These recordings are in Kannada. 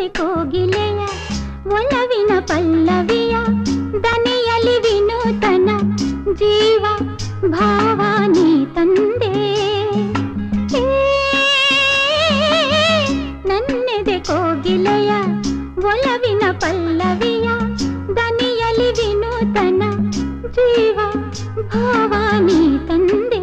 ನನ್ನಿದೆ ಕೋಗಿಲೆಯ ಒಲವಿನ ಪಲ್ಲವಿಯ ದನಿಯಲಿ ವಿನೂತನ ಜೀವ ಭಾವ ನೀ ತಂದೆ ನನ್ನಿದೆ ಕೋಗಿಲೆಯ ಒಲವಿನ ಪಲ್ಲವಿಯ ದನಿಯಲಿ ವಿನೂತನ ಜೀವ ಭಾವ ನೀ ತಂದೆ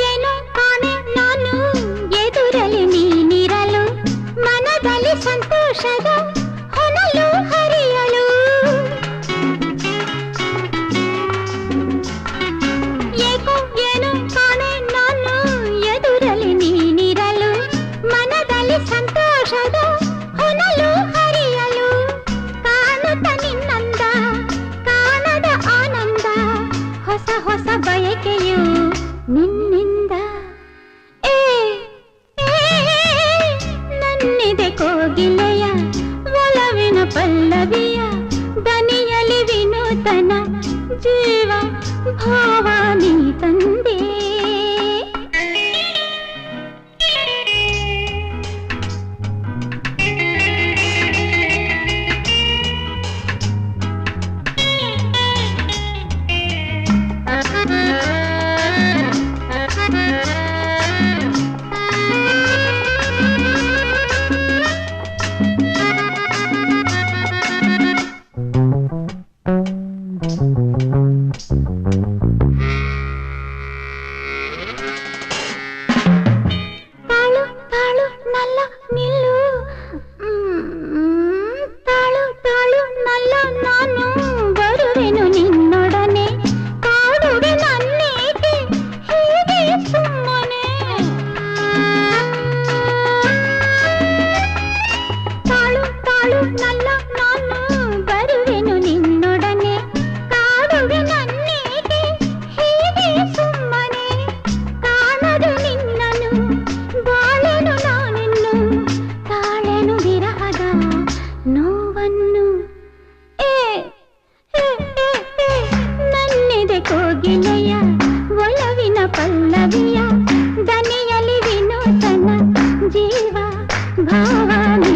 ಏನೋ ಕಾಣೆ ನಾನು ಎದುರಲಿ ನೀನಿರಲು ಮನದಲ್ಲಿ ಸಂತೋಷದ ಹೊನಲು ಹರಿಯಲು ಏಕೋ ಏನೋ ಕಾಣೆ ನಾನು ಎದುರಲಿ ನೀನಿರಲು ಮನದಲ್ಲಿ ಸಂತೋಷದ ಹೊನಲು ಹರಿಯಲು ಕಾಣುತ್ತ ನಿನ್ನಂದ ಕಾಣದ ಆನಂದ ಹೊಸ ಹೊಸ ಬಯಕೆಯು ನಿನ್ನಿಂದ ನನ್ನಿದೆ ಕೋಗಿಲೆಯ ಒಲವಿನ ಪಲ್ಲವಿಯ ದನಿಯಲಿ ವಿನೂತನ ಜೀವ ಭಾವ ನೀ ತಂದೆ ತಾಳು ತಾಳು ನಲ್ಲ ನಿಲ್ಲು ತಾಳು ತಾಳು ನಲ್ಲ ನಾನು ಬರುವೆನು ನಿನ್ನೊಡನೆ ಕಾಡುವೆ ನನ್ನೇಕೆ ಹೀಗೆ ಸುಮ್ಮನೆ ತಾಳು ತಾಳು ನಲ್ಲ ನಾನು ಬರುವೆನು ನಿನ್ನೊಡನೆ ಕಾಡುವೆ ನನ್ನೇಕೆ ಹೀಗೆ ಸುಮ್ಮನೆ ಕಾಣದು ನಿನ್ನನು ಬಾಳೆನು ನಾನಿನ್ನು ತಾಳೆನು ವಿರಹದ ನೋವನ್ನು ನನ್ನಿದೆ ಕೋಗಿಲೆಯ ಒಲವಿನ ಪಲ್ಲವಿಯ ದನಿಯಲಿ ವಿನೂತನ ಜೀವ ಭಾವ ನೀ